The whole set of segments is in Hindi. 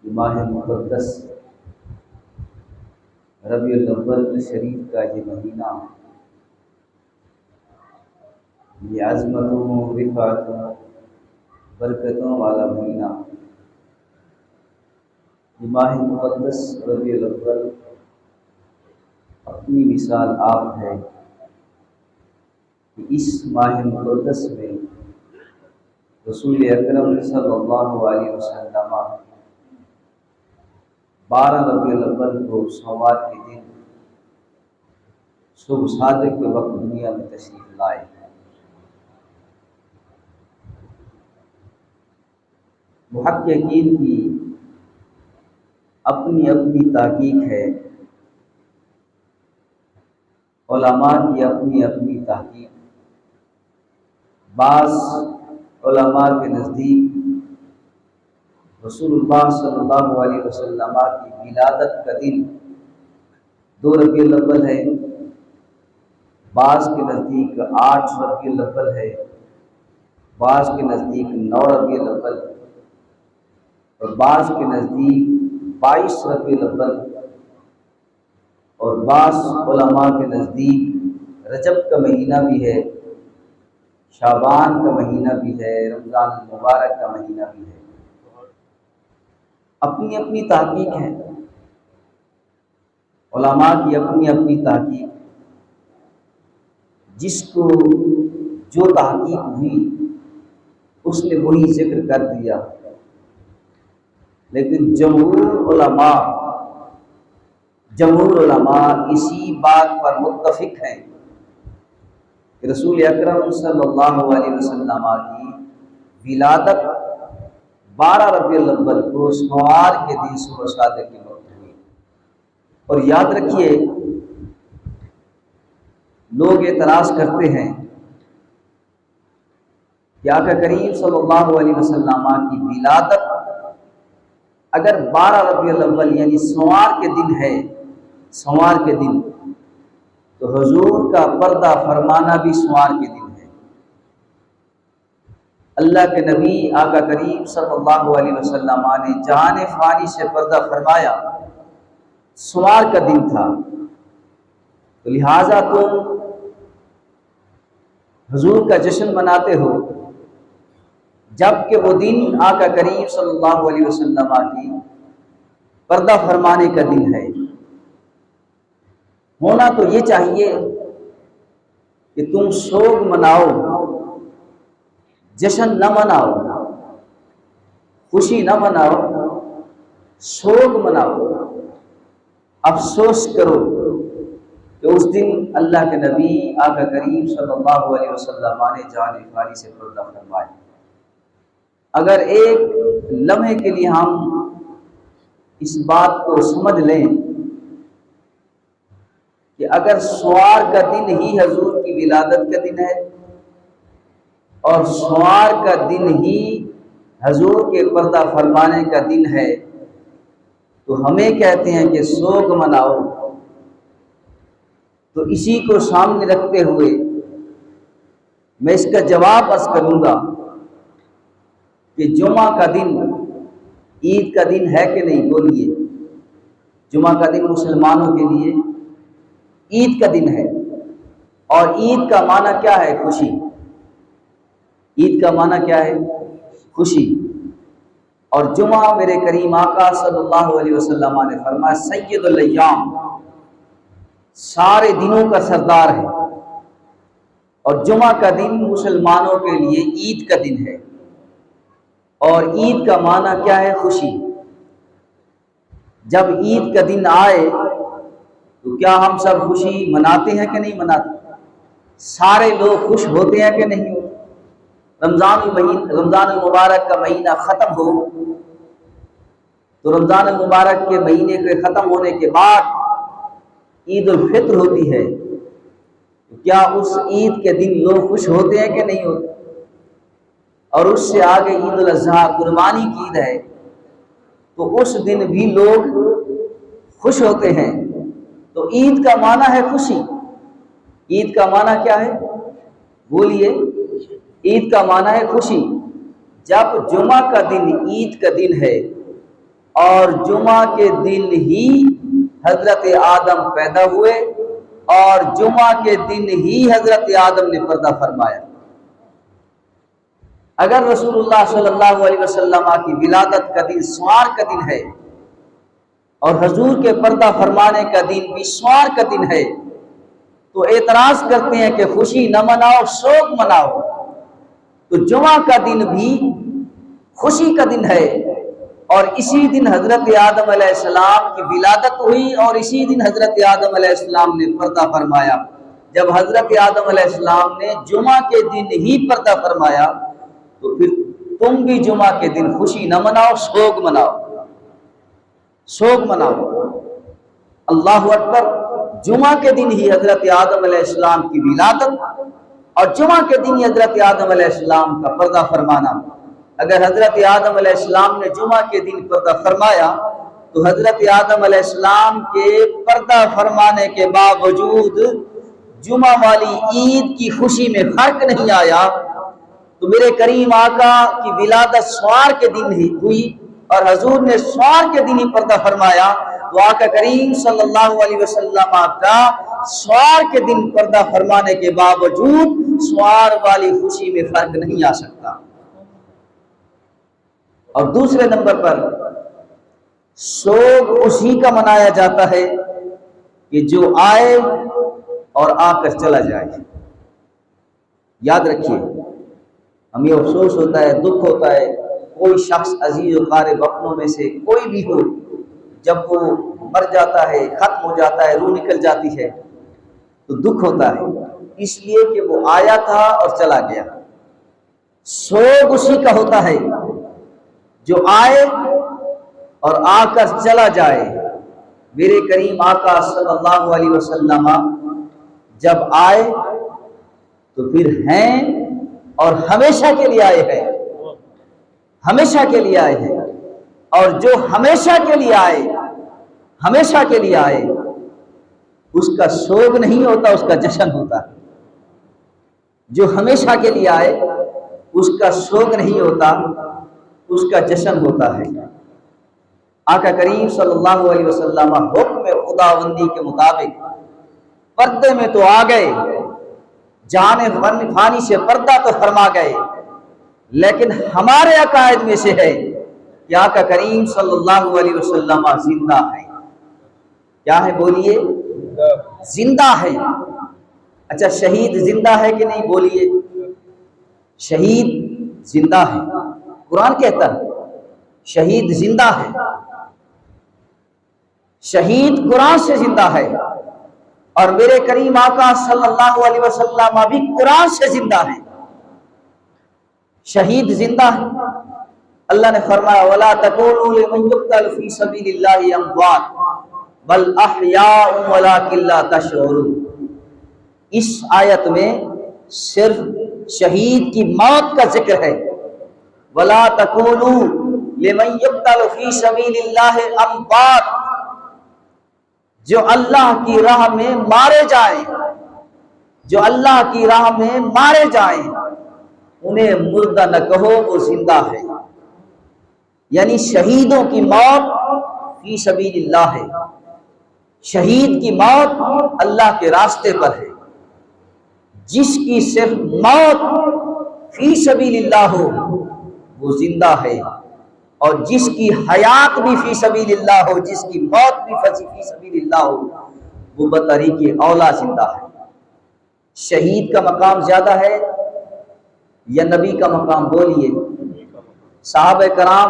माह मुक़द्दस रबीउल अव्वल शरीफ का ये महीना, ये अज़मतों, रिफ़ातों, बरकतों वाला महीना, ये माह मुक़द्दस रबीउल अव्वल अपनी मिसाल आप है कि इस माह मुक़द्दस में रसूल अकरम सल्लल्लाहु अलैहि वसल्लम 12 रबीउल अव्वल को सोमवार के दिन सुबह सादिक के वक्त दुनिया में तशरीफ लाए। मुहक्किकीन की अपनी अपनी ताकीक है, उलमा की अपनी अपनी ताकीक। बाज़ उलमा के नज़दीक रसूलुल्लाह सल्लल्लाहु अलैहि वसल्लम की विलादत का दिन 2 रबीउल अव्वल है, बाज़ के नज़दीक 8 रबीउल अव्वल है, बाज़ के नज़दीक 9 रबीउल अव्वल और बाज़ के नज़दीक 22 रबीउल अव्वल और बाज़ उलमा के नज़दीक रजब का महीना भी है, शाबान का महीना भी है, रमज़ान मुबारक का महीना भी है। अपनी अपनी ताकीक है, उलमा की अपनी अपनी ताकीक। जिसको जो तहकीक हुई उसने वही जिक्र कर दिया, लेकिन जमहूर उलमा इसी बात पर मुत्तफिक हैं कि रसूल अकरम सल्लल्लाहु अलैहि वसल्लम की विलादत 12 रबीउल अव्वल को सोमवार के दिन सुबह सादिक के वक्त हुई। और याद रखिए, लोग एतराज़ करते हैं कि आका करीम सल्लल्लाहु अलैहि वसल्लम की विलादत अगर 12 रबीउल अव्वल यानी सोमवार के दिन है, सोमवार के दिन, तो हुजूर का पर्दा फरमाना भी सोमवार के दिन है। अल्लाह के नबी आका करीम सल्लल्लाहु अलैहि वसल्लम ने जहान फ़ानी से पर्दा फरमाया सोमवार का दिन था, तो लिहाजा तुम हुजूर का जश्न मनाते हो, जबकि वो दिन आका करीम सल्लल्लाहु अलैहि वसल्लम की पर्दा फरमाने का दिन है। होना तो ये चाहिए कि तुम शोक मनाओ, जश्न न मनाओ, खुशी न मनाओ, शोक मनाओ, अफसोस करो कि उस दिन अल्लाह के नबी आका करीम सल्लल्लाहु अलैहि वसल्लम ने जान फ़ानी से पर्दा फरमाया। अगर एक लम्हे के लिए हम इस बात को समझ लें कि अगर सोमवार का दिन ही हुजूर की विलादत का दिन है और सोमवार का दिन ही हुजूर के पर्दा फरमाने का दिन है, तो हमें कहते हैं कि शोक मनाओ। तो इसी को सामने रखते हुए मैं इसका जवाब अर्ज करूंगा कि जुमा का दिन ईद का दिन है कि नहीं? बोलिए। जुमा का दिन मुसलमानों के लिए ईद का दिन है, और ईद का माना क्या है? खुशी। ईद का माना क्या है? खुशी। और जुमा मेरे करीम आका सल्लल्लाहु अलैहि वसल्लम ने फरमाया सय्यदुल अय्याम, सारे दिनों का सरदार है। और जुमा का दिन मुसलमानों के लिए ईद का दिन है, और ईद का माना क्या है? खुशी। जब ईद का दिन आए तो क्या हम सब खुशी मनाते हैं कि नहीं मनाते? सारे लोग खुश होते हैं कि नहीं होते? रमज़ान मुबारक का महीना ख़त्म हो तो रमज़ान मुबारक के महीने के ख़त्म होने के बाद ईद उल फित्र होती है, तो क्या उस ईद के दिन लोग खुश होते हैं कि नहीं होते? और उससे आगे ईद उल अज़हा कुर्बानी की ईद है, तो उस दिन भी लोग खुश होते हैं। तो ईद का माना है खुशी। ईद का माना क्या है? बोलिए। ईद का माना है खुशी। जब जुमा का दिन ईद का दिन है और जुमा के दिन ही हजरत आदम पैदा हुए और जुमा के दिन ही हजरत आदम ने पर्दा फरमाया। अगर रसूलुल्लाह सल्लल्लाहु अलैहि वसल्लम की विलादत का दिन स्वार का दिन है और हजूर के पर्दा फरमाने का दिन भी स्वार का दिन है, तो एतराज करते हैं कि खुशी न मनाओ, शोक मनाओ। तो जुमा का दिन भी खुशी का दिन है और इसी दिन हजरत आदम अलैहिस्सलाम की विलादत हुई और इसी दिन हजरत आदम अलैहिस्सलाम ने पर्दा फरमाया। जब हजरत आदम अलैहिस्सलाम ने जुमा के दिन ही पर्दा फरमाया, तो फिर तुम भी जुमा के दिन खुशी न मनाओ, शोक मनाओ, शोक मनाओ। अल्लाहु अकबर। जुमा के दिन ही हजरत आदम अलैहिस्सलाम की विलादत और जुमा के दिन ही हजरत आदम अलैहिस्सलाम का पर्दा फरमाना। अगर हजरत आदम अलैहिस्सलाम ने जुमा के दिन पर्दा फरमाया, तो हजरत आदम अलैहिस्सलाम के पर्दा फरमाने के बावजूद जुमा वाली ईद की खुशी में फर्क नहीं आया, तो मेरे करीम आका की विलादत स्वार के दिन ही हुई और हजूर ने स्वार के दिन ही पर्दा फरमाया, तो आका करीम सल्लल्लाहु अलैहि वसल्लम का स्वार के दिन पर्दा फरमाने के बावजूद स्वार वाली खुशी में फर्क नहीं आ सकता। और दूसरे नंबर पर शोक उसी का मनाया जाता है कि जो आए और आकर चला जाए। याद रखिए, हमें अफसोस होता है, दुख होता है, कोई शख्स अजीज और क़ारिब अपनों में से कोई भी हो, जब वो मर जाता है, खत्म हो जाता है, रूह निकल जाती है, तो दुख होता है, इसलिए कि वो आया था और चला गया। शोक उसी का होता है जो आए और आकर चला जाए। मेरे करीम आका सल्लल्लाहु अलैहि वसल्लम जब आए तो फिर हैं और हमेशा के लिए आए हैं, हमेशा के लिए आए हैं। और जो हमेशा के लिए आए, हमेशा के लिए आए, उसका शोक नहीं होता, उसका जश्न होता है। जो हमेशा के लिए आए उसका शोक नहीं होता, उसका जश्न होता है। आका करीम सल्लल्लाहु अलैहि वसल्लम हुक्म खुदाबंदी के मुताबिक पर्दे में तो आ गए, जाने फानी से पर्दा तो फरमा गए, लेकिन हमारे अकायद में से है कि आका करीम सल्लल्लाहु अलैहि वसल्लम जिंदा है। क्या है बोलिए? जिंदा है। अच्छा, शहीद जिंदा है कि नहीं बोलिए? शहीद जिंदा है। कुरान कहता है शहीद जिंदा है। शहीद कुरान से जिंदा है और मेरे करीम आका सल्लल्लाहु अलैहि वसल्लम भी कुरान से जिंदा है। शहीद जिंदा है। अल्लाह ने फरमाया वला तकूलू लिमन युक्तल फी सबीलिल्लाहि अमवात बल अहयाउन वलाकिन ला तशऊरून। इस आयत में सिर्फ शहीद की मौत का जिक्र है। वला तकूलू लिमन युक्तल फी सबीलिल्लाहि अमवात, जो अल्लाह की राह में मारे जाए, जो अल्लाह की राह में मारे जाए, उन्हें मुर्दा न कहो, वो जिंदा है। यानी शहीदों की मौत फी सबीलिल्लाह है। शहीद की मौत अल्लाह के रास्ते पर है। जिसकी सिर्फ मौत फी सबीलिल्लाह हो वो जिंदा है, और जिसकी हयात भी फी सबीलिल्लाह हो, जिसकी मौत भी फी सबीलिल्लाह हो, वो बतरीक़े औला जिंदा है। शहीद का मकाम ज्यादा है या नबी का मकाम? बोलिए। साहबे कराम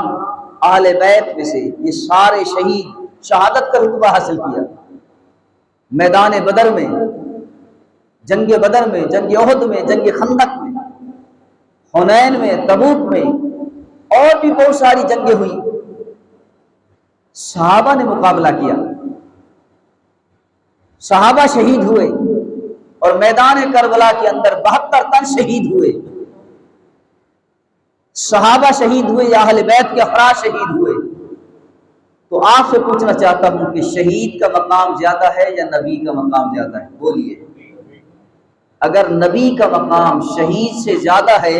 आले बैत में से ये सारे शहीद शहादत का रुतबा हासिल किया। मैदान बदर में, जंग बदर में, जंग ओहद में, जंग खंदक में, हुनैन में, तबूक में और भी बहुत सारी जंगें हुई। सहाबा ने मुकाबला किया, सहाबा शहीद हुए और मैदान करबला के अंदर 72 तन शहीद हुए। सहाबा शहीद हुए या अहले बैत के अफराद शहीद हुए। तो आपसे पूछना चाहता हूं कि शहीद का मकाम ज्यादा है या नबी का मकाम ज्यादा है? बोलिए। अगर नबी का मकाम शहीद से ज्यादा है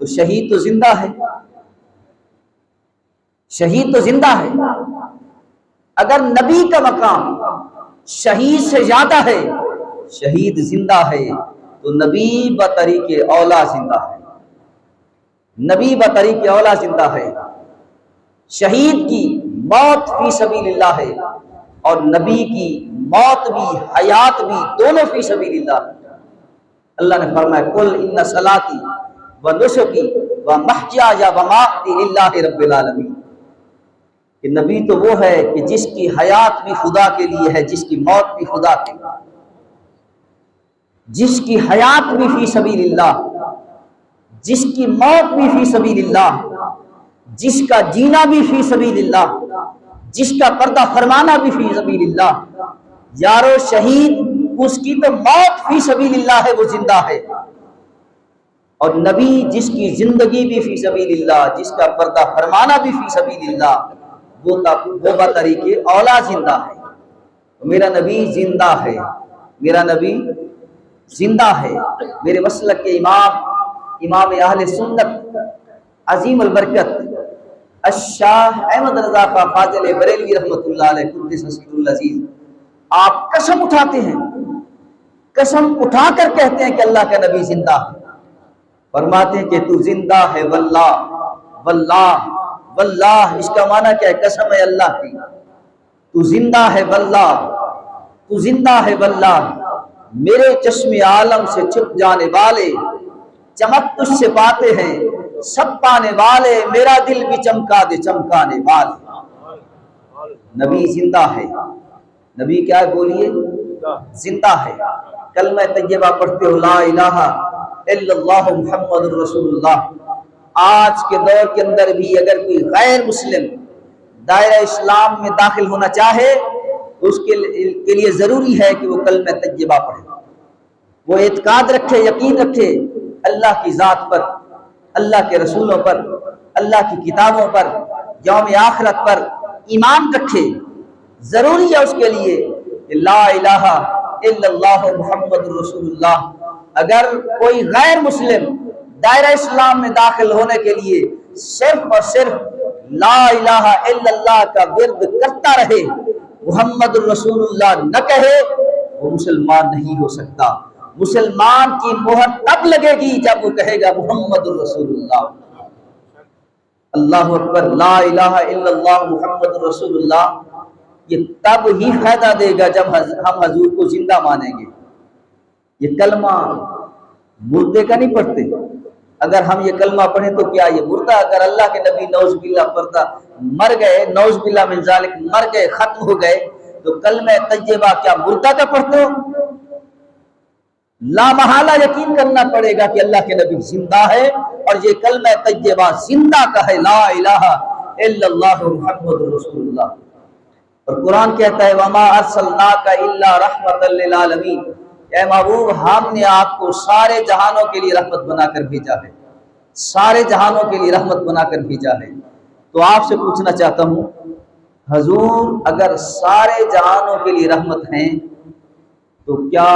तो शहीद तो जिंदा है। शहीद तो जिंदा है। अगर नबी का मकाम शहीद से ज्यादा है, शहीद जिंदा है, तो नबी बतरीके औला जिंदा है, नबी बतरीके औला जिंदा है। शहीद की मौत फी सबीलिल्लाह है और नबी की मौत भी हयात भी दोनों फी सबीलिल्लाह। अल्लाह ने फरमाया कुल इन्ना सलाती व नुसुकी व महयाया व ममाती लिल्लाहि रब्बिल आलमीन, कि नबी तो वो है कि जिसकी हयात भी खुदा के लिए है, जिसकी मौत भी खुदा के लिए, जिसकी हयात भी फी सबीलिल्लाह, जिसकी मौत भी फी सबीलिल्लाह, जिसका जीना भी फी सबीलिल्लाह, जिसका पर्दा फरमाना भी फी सबीलिल्लाह। यारो शहीद उसकी तो मौत फी सबीलिल्लाह है, वो जिंदा है। और नबी जिसकी जिंदगी भी फी सबीलिल्लाह, जिसका पर्दा फरमाना भी फी सबीलिल्लाह, वो बतरीके औला जिंदा है। तो मेरा नबी जिंदा है, मेरा नबी जिंदा है। मेरे मसलक के इमाम अहले सुन्नत अजीम अल बरकत अशाह अहमद रजा का फाजिल बरेलवी रहमतुल्लाह अलैह कुद्दस सिर्रुल अजीज, आप कसम उठाते हैं, कसम उठाकर कहते हैं कि अल्लाह का नबी जिंदा है। फरमाते हैं कि तू जिंदा है, वल्लाह वल्लाह वल्लाह। इसका माना क्या है? कसम है अल्लाह की, तू जिंदा है वल्लाह, तू जिंदा है वल्लाह। मेरे चश्मे आलम से छुप जाने वाले चमक तुझसे पाते हैं, सब पाने वाले मेरा दिल भी चमका दे चमकाने वाले। नबी जिंदा है। नबी क्या है? बोलिए, जिंदा है। कलमा तैयबा पढ़ते हो, ला इलाहा इल्लल्लाह मुहम्मदुर रसूलुल्लाह। आज के दौर के अंदर भी अगर कोई गैर मुस्लिम दायरा इस्लाम में दाखिल होना चाहे तो उसके लिए जरूरी है कि वो कलमा तैयबा पढ़े, वो एतकाद रखे, यकीन रखे अल्लाह की जात पर, अल्लाह के रसूलों पर, अल्लाह की किताबों पर, यौम आखिरत पर ईमान रखे। जरूरी है उसके लिए ला इलाहा इल्लल्लाह मुहम्मदुर रसूलुल्लाह। अगर कोई गैर मुस्लिम दायरा इस्लाम में दाखिल होने के लिए सिर्फ और सिर्फ ला इलाहा इल्लल्लाह का विर्द करता रहे, मुहम्मदुर रसूलुल्लाह न कहे, वो मुसलमान नहीं हो सकता। मुसलमान की मोहर तब लगेगी जब वो कहेगा मुहम्मदुर रसूलुल्लाह। अल्लाहु अकबर, ला इलाहा इल्लल्लाह मुहम्मदुर रसूलुल्लाह, ये तब ही फायदा देगा जब हम हजूर को जिंदा मानेंगे। ये कलमा मुर्दे का नहीं पढ़ते। अगर हम ये कलमा पढ़े तो क्या ये मुर्दा? अगर अल्लाह के नबी नौज़ुबिल्लाह पढ़ता मर गए, नौज़ुबिल्लाह मिन ज़ालिक मर गए, खत्म हो गए, तो कलमा तैयबा क्या मुर्दा का पढ़ते हो? ला महाला यकीन करना पड़ेगा कि अल्लाह के नबी जिंदा है और ये कलमा तैयबा जिंदा का है, ला इलाहा इल्लल्लाह मुहम्मदुर रसूलुल्लाह। और कुरान कहता है वमा अर्सलनाका इल्ला रहमतल लिल आलमीन, ऐ महबूब हमने आपको सारे जहानों के लिए रहमत बनाकर भेजा है, सारे जहानों के लिए रहमत बनाकर भेजा है। तो आपसे पूछना चाहता हूँ हजूर, अगर सारे जहानों के लिए रहमत हैं तो क्या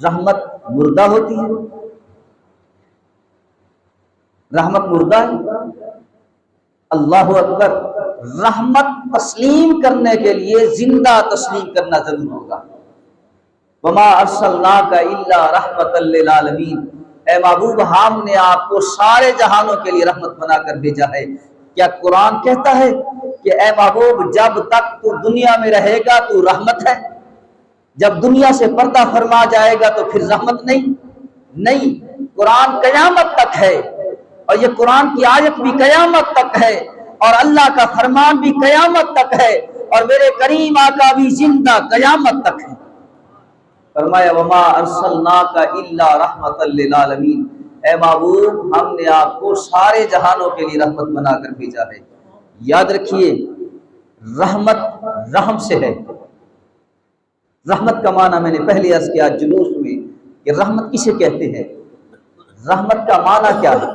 रहमत मुर्दा होती है? रहमत मुर्दा है? अल्लाहु अकबर। रहमत तस्लीम करने के लिए जिंदा तस्लीम करना जरूर होगा। वमा अर्सलनाका इल्ला रहमतल लिल आलमीन, ऐ महबूब हमने आपको सारे जहानों के लिए रहमत बनाकर भेजा है। क्या कुरान कहता है कि ऐ महबूब जब तक तू दुनिया में रहेगा तू रहमत है, जब दुनिया से पर्दा फरमा जाएगा तो फिर रहमत नहीं? नहीं, कुरान कयामत तक है और ये कुरान की आयत भी कयामत तक है और अल्लाह का फरमान भी कयामत तक है और मेरे करीम आका भी जिंदा कयामत तक है। फरमाया वमा अर्सलनाका इल्ला रहमतल लिल आलमीन, ऐ महबूब हमने आपको सारे जहानों के लिए रहमत बनाकर भेजा है। याद रखिए रहमत रहम से है। रहमत का माना मैंने पहले अर्ज किया जुलूस में कि रहमत किसे कहते हैं, रहमत का माना क्या है,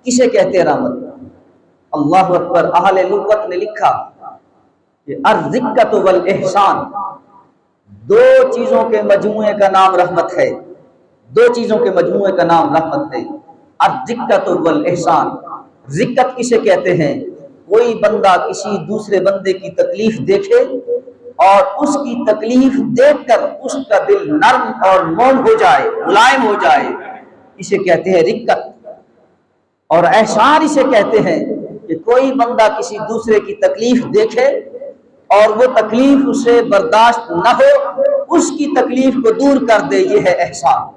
किसे कहते हैं रहमत? अल्लाह अकबर। अहले लुगत ने लिखा कि अर्ज़िक़्क़त वल एहसान, दो चीजों के मजमूए का नाम रहमत है, दो चीजों के मजमूए का नाम रहमत है। अर्ज़िक़्क़त वल एहसान। रिक्कत किसे कहते हैं? कोई बंदा किसी दूसरे बंदे की तकलीफ देखे और उसकी तकलीफ देखकर उसका दिल नर्म और मोम हो जाए, मुलायम हो जाए, इसे कहते हैं रिक्कत। और एहसान इसे कहते हैं कि कोई बंदा किसी दूसरे की तकलीफ देखे और वो तकलीफ उसे बर्दाश्त न हो, उसकी तकलीफ को दूर कर दे, ये है एहसान।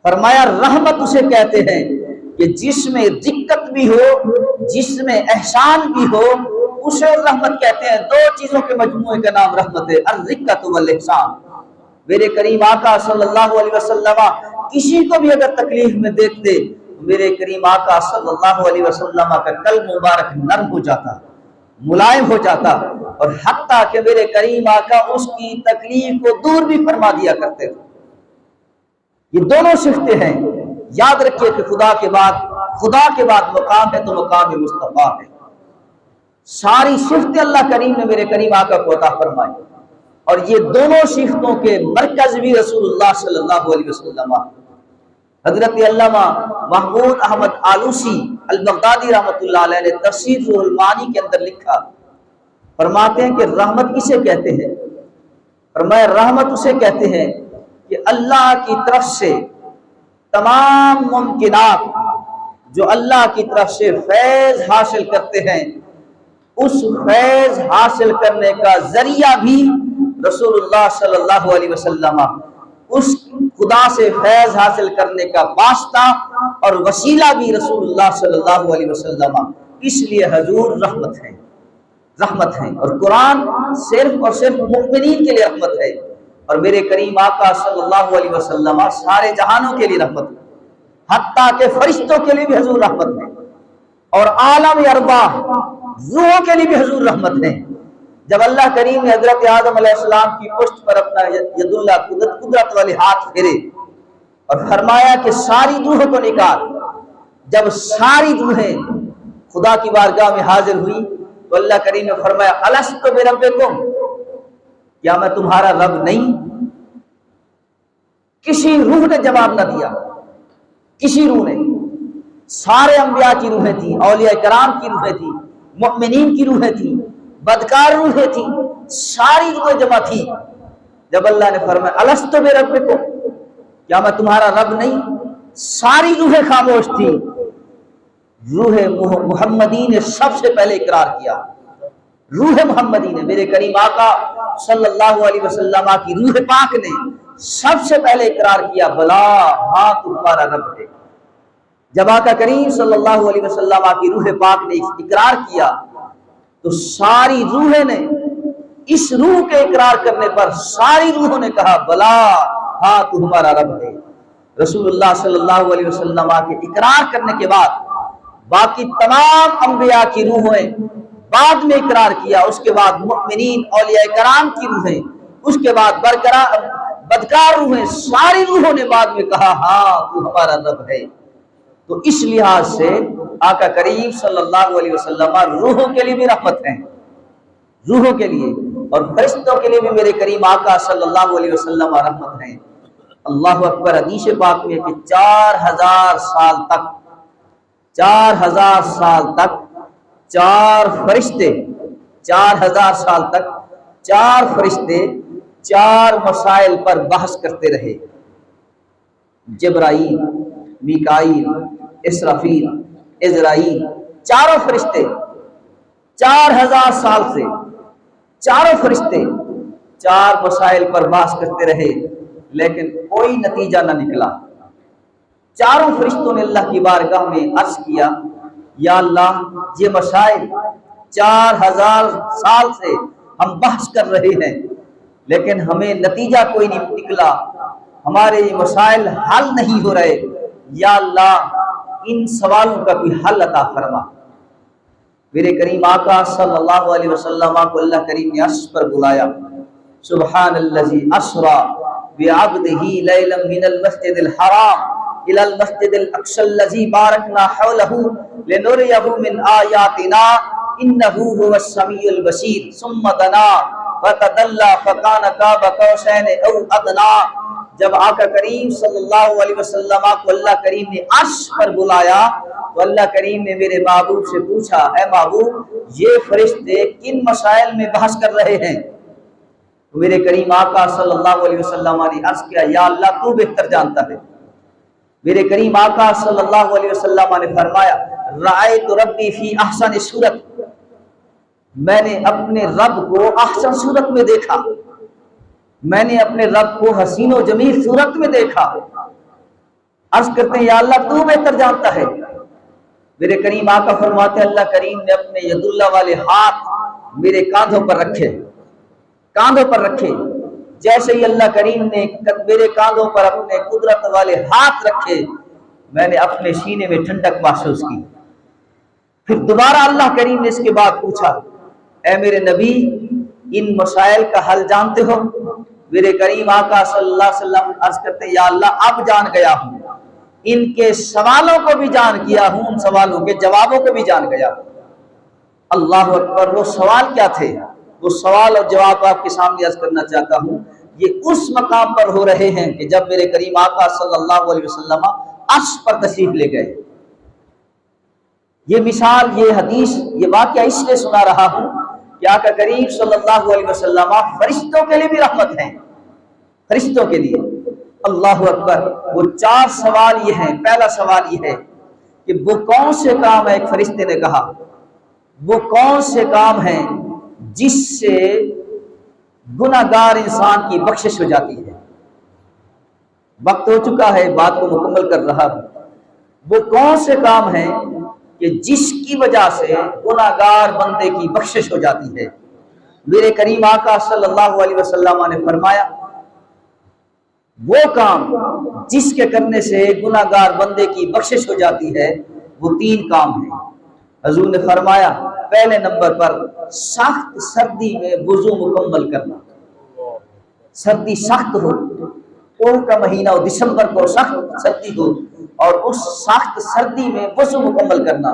फरमाया रहमत उसे कहते हैं कि जिसमें दिक्कत भी हो, जिसमें एहसान भी हो, उसे रहमत कहते हैं। दो चीजों के मजमूए का नाम रहमत है, अर्रिक्कत वल एहसान। मेरे करीम आका सल्लल्लाहु अलैहि वसल्लम किसी को भी अगर तकलीफ में देखते, मेरे करीम आका सल्लल्लाहु अलैहि वसल्लम का कल्ब मुबारक नर्म हो जाता, मुलायम हो जाता, और हत्ता कि मेरे करीम आका उसकी तकलीफ को दूर भी फरमा दिया करते थे। ये दोनों सिफतें हैं। याद रखिए कि खुदा के बाद मकाम है तो मकाम मुस्तफा है। सारी सिफतें अल्लाह करीम ने मेरे करीम आका को अता फरमाई, और ये दोनों सिफतों के मरकज भी रसूलुल्लाह सल्लल्लाहु अलैहि वसल्लम। हजरत अल्लामा महमूद अहमद आलूसी अल बगदादी रहमतुल्लाह अलैह ने तफसीर रुहुल मानी के अंदर लिखा, फरमाते हैं कि रहमत किसे कहते हैं। फरमाया रहमत उसे कहते हैं कि अल्लाह की तरफ से तमाम मुमकिनात जो अल्लाह की तरफ से फैज हासिल करते हैं, उस फैज हासिल करने का जरिया भी रसूलुल्लाह सल्लल्लाहु अलैहि वसल्लम, उस खुदा से फैज हासिल करने का वास्ता और वसीला भी रसूलुल्लाह सल्लल्लाहु अलैहि वसल्लम। इसलिए हजूर रहमत है, और कुरान सिर्फ और सिर्फ मुमिनीन के लिए रहमत है, और मेरे करीम आका सल्लल्लाहु अलैहि वसल्लम सारे जहानों के लिए रहमत है, हत्ता के फरिश्तों के लिए भी हजूर रहमत है, और आलम अरवाह रूहों के लिए भी हजूर रहमत है। जब अल्लाह करीम ने हजरत आदम अलैहिस्सलाम की पुश्त पर अपना यदुल्लाह कुदरत वाले हाथ फेरे और फरमाया कि सारी रूहों को निकाल, जब सारी रूहें खुदा की बारगाह में हाजिर हुई तो अल्लाह करीम ने फरमाया अलस्तु बिरब्बिकुम, क्या मैं तुम्हारा रब नहीं? किसी रूह ने जवाब न दिया, किसी रूह ने। सारे अंबिया की रूहें थी, औलिया कराम की रूहें थी, मुमिनीन की रूहें थी, बदकार रूहें थी, सारी रूहें जमा थी। जब अल्लाह ने फरमाया अलस्तु बिरब्बिकुम, क्या मैं तुम्हारा रब नहीं? सारी रूहें खामोश थी। रूह मुहम्मदी ने सबसे पहले इकरार किया। रूह मुहम्मदी ने, मेरे करीम आका सल्लल्लाहु अलैहि वसल्लम की रूह पाक ने सबसे पहले इकरार किया, भला हाँ तुम्हारा रब है। जब आका करीम सल्लल्लाहु अलैहि वसल्लम की रूह पाक ने इकरार किया तो सारी रूहें ने, इस रूह के इकरार करने पर सारी रूहों ने कहा भला हाँ तुम्हारा रब है। रसूलुल्लाह सल्लल्लाहु अलैहि वसल्लम के इकरार करने के बाद बाकी तमाम अंबिया की रूहें बाद में इकरार किया, उसके बाद मुमिनीन औलिया कराम की रूहें, उसके बाद बदकार रूहें, सारी रूहों ने बाद में कहा हाँ तू हमारा रब है। तो इस लिहाज से आका करीम सल्लल्लाहु अलैहि वसल्लम रूहों के लिए भी रहमत है, रूहों के लिए और फरिश्तों के लिए भी मेरे करीम आका सल्लल्लाहु अलैहि वसल्लम रहमत है। अल्लाह अकबर। हदीस पाक में कि 4000 साल तक 4 फरिश्ते 4000 साल तक 4 फरिश्ते 4 मसाइल पर बहस करते रहे। जिब्राईल, मीकाईल, इसराफील, इज़राईल, चारों फरिश्ते 4000 साल से चारों फरिश्ते 4 मसाइल पर बहस करते रहे, लेकिन कोई नतीजा न निकला। चारों फरिश्तों ने अल्लाह की बारगाह में अर्ज किया, या अल्लाह ये मसाइल 4000 साल से हम बहस कर रहे हैं, लेकिन हमें नतीजा कोई नहीं निकला, हमारे ये मसाइल हल नहीं हो रहे। या अल्लाह इन सवालों का कोई हल अता फरमा। मेरे करीम आका सल्लल्लाहु अलैहि वसल्लम को अल्लाह करीम ने अर्श पर बुलाया। सुब्हानल्लज़ी अस्रा बिअब्दिही लैलन मिनल मस्जिदिल हराम इलल मस्जिदिल अक़सल्लज़ी बारकना हौलहू लिनुरियहू मिन आयातिना इन्नहू हुवस समीउल बसीर। सुम्मा दना फतदल्ला फकान काब कौसैन औ अदना। जब आका करीम सल्लल्लाहु अलैहि वसल्लम को अल्लाह करीम ने अर्श पर बुलाया तो अल्लाह करीम ने मेरे महबूब से पूछा, ऐ महबूब ये फरिश्ते किन मसाइल में बहस कर रहे हैं? तो मेरे करीम आका सल्लल्लाहु अलैहि वसल्लम ने अर्ज किया, या अल्लाह तू बेहतर जानता है। मेरे करीम आका सल्लल्लाहु अलैहि वसल्लम ने फरमाया, रायतु रब्बी फी अहसन सूरत, मैंने अपने रब को अहसन सूरत में देखा, मैंने अपने रब को हसीनो जमील सूरत में देखा। अर्ज करते हैं, या अल्लाह तू बेहतर जानता है। मेरे करीम आका फरमाते हैं, अल्लाह करीम ने अपने यदुल्ला वाले हाथ मेरे कांधों पर रखे, कांधों पर रखे। जैसे ही अल्लाह करीम ने मेरे कांधों पर अपने कुदरत वाले हाथ रखे, मैंने अपने सीने में ठंडक महसूस की। फिर दोबारा अल्लाह करीम ने इसके बाद पूछा, ऐ मेरे नबी इन मसाइल का हल जानते हो? मेरे करीम आका सल्लल्लाहु अलैहि वसल्लम अर्ज करते, या अल्लाह अब जान गया हूँ, इनके सवालों को भी जान किया हूँ, उन सवालों के जवाबों को भी जान गया। अल्लाह अकबर। वो सवाल क्या थे? वो सवाल और जवाब आपके सामने अर्ज करना चाहता हूँ। ये उस मकाम पर हो रहे हैं कि जब मेरे करीम आका सल्लल्लाहु अलैहि वसल्लम अर्श पर तशरीफ ले गए। ये मिसाल, ये हदीस, ये वाक़या इसलिए सुना रहा हूँ कि आका करीम सल्लल्लाहु अलैहि वसल्लम फरिश्तों के लिए भी रहमत हैं, फरिश्तों के लिए। अल्लाह अकबर। वो चार सवाल ये हैं। पहला सवाल ये है कि वो कौन से काम है, एक फरिश्ते ने कहा, वो कौन से काम है जिससे गुनाहगार इंसान की बख्शिश हो जाती है? वक्त हो चुका है, बात को मुकम्मल कर रहा हूं। वो कौन से काम है कि जिसकी वजह से गुनाहगार बंदे की बख्शिश हो जाती है? मेरे करीम आका सल्लल्लाहु अलैहि वसल्लम ने फरमाया, वो काम जिसके करने से गुनाहगार बंदे की बख्शिश हो जाती है वो तीन काम है। हजूर ने फरमाया, पहले नंबर पर सख्त सर्दी में वुजू मुकम्मल करना। सर्दी सख्त हो, पोह का महीना हो, दिसंबर को सख्त सर्दी हो और उस सख्त सर्दी में वुजू मुकम्मल करना।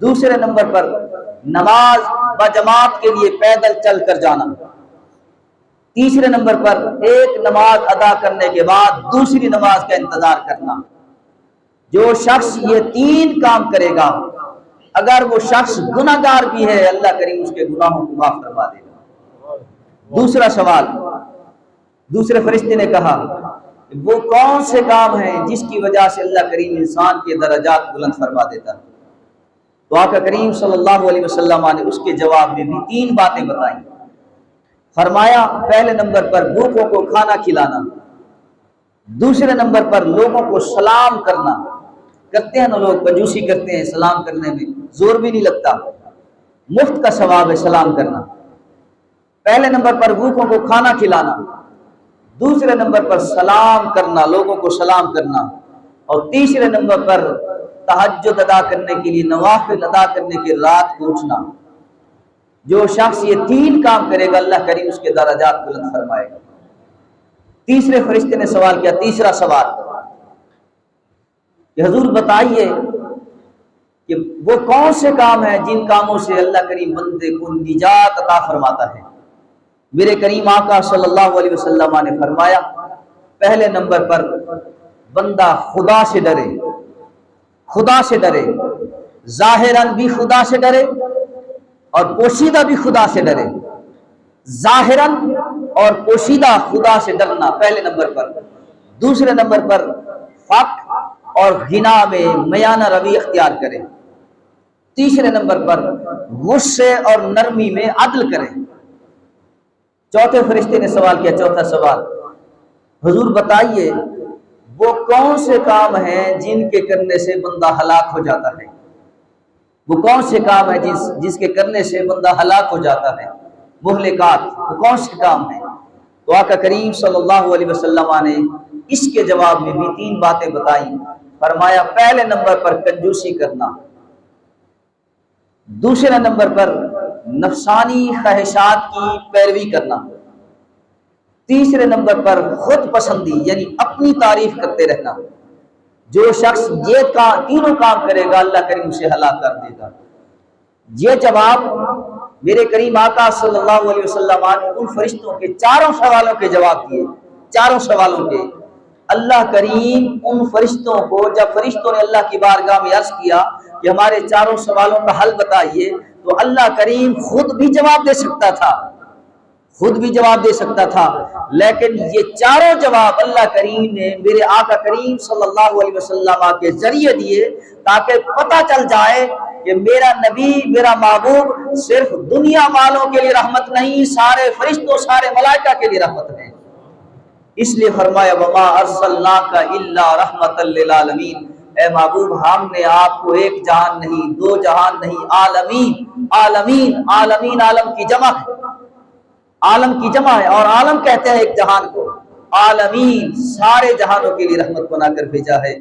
दूसरे नंबर पर नमाज बजमात के लिए पैदल चल कर जाना। तीसरे नंबर पर एक नमाज अदा करने के बाद दूसरी नमाज का इंतजार करना। जो शख्स ये तीन काम करेगा, अगर वो शख्स गुनाहगार भी है, अल्लाह करीम उसके गुनाहों को माफ करवा देगा। दूसरा सवाल, दूसरे फरिश्ते ने कहा, वो कौन से काम हैं जिसकी वजह से अल्लाह करीम इंसान के दर्जात बुलंद फरमा देता है? तो आका करीम सल्लल्लाहु अलैहि वसल्लम ने उसके जवाब में भी तीन बातें बताई। फरमाया, पहले नंबर पर भूखों को खाना खिलाना। दूसरे नंबर पर लोगों को सलाम करना। करते हैं ना लोग, कंजूसी करते हैं सलाम करने में, जोर भी नहीं लगता, मुफ्त का सवाब है सलाम करना। पहले नंबर पर भूखों को खाना खिलाना, दूसरे नंबर पर सलाम करना, लोगों को सलाम करना, और तीसरे नंबर पर तहज्जुद अदा करने के लिए, नवाफिल अदा करने के रात को उठना। जो शख्स ये तीन काम करेगा, अल्लाह करीम उसके दर्जात बुलंद फरमाएगा। तीसरे फरिश्ते ने सवाल किया, तीसरा सवाल कि हुजूर बताइए कि वो कौन से काम है जिन कामों से अल्लाह करीम बंदे को निजात अता फरमाता है? मेरे करीम आका सल्लल्लाहु अलैहि वसल्लम ने फरमाया, पहले नंबर पर बंदा खुदा से डरे, खुदा से डरे, जाहिरन भी खुदा से डरे और पोशीदा भी खुदा से डरे। जाहिरन और पोशीदा खुदा से डरना पहले नंबर पर। दूसरे नंबर पर फक और घिना में मयाना रवि अख्तियार करें। तीसरे नंबर पर गुस्से और नरमी में अदल करें। चौथे फरिश्ते ने सवाल किया, चौथा सवाल, हुजूर बताइए वो कौन से काम हैं जिनके करने से बंदा हलाक हो जाता है? वो कौन से काम है जिसके करने से बंदा हलाक हो जाता है? मुहलिकात, वो कौन से काम है? तो आका करीम सल्लल्लाहु अलैहि वसल्लम ने इसके जवाब में भी तीन बातें बताई। फरमाया, पहले नंबर पर कंजूसी करना, दूसरे नंबर पर नफसानी ख्वाहिशात की पैरवी करना, तीसरे नंबर पर खुद पसंदी यानी अपनी तारीफ करते रहना। जो शख्स ये तीनों काम करेगा, अल्लाह करीम उसे हलाक कर देगा। ये जवाब मेरे करीम आका सल्लल्लाहु अलैहि वसल्लम ने उन फरिश्तों के चारों सवालों के जवाब दिए, चारों सवालों के। अल्लाह करीम उन फरिश्तों को, जब फरिश्तों ने अल्लाह की बारगाह में अर्ज किया कि हमारे चारों सवालों का हल बताइए, तो अल्लाह करीम खुद भी जवाब दे सकता था, खुद भी जवाब दे सकता था, लेकिन ये चारों जवाब अल्लाह करीम ने मेरे आका करीम सल्लल्लाहु अलैहि वसल्लम के जरिए दिए, ताकि पता चल जाए कि मेरा नबी, मेरा महबूब सिर्फ दुनिया वालों के लिए रहमत नहीं, सारे फरिश्तों, सारे मलाइका के लिए रहमत है। इसलिए फरमाया वमा अर्सलनाका इल्ला रहमतल लिल आलमीन, ए महबूब हमने आपको एक जहान नहीं, दो जहान नहीं, आलमीन, आलमीन, आलमीन आलम की जमा है, आलम की जमा है, और आलम कहते हैं एक जहान को, आलमीन सारे जहानों के लिए रहमत बनाकर भेजा है।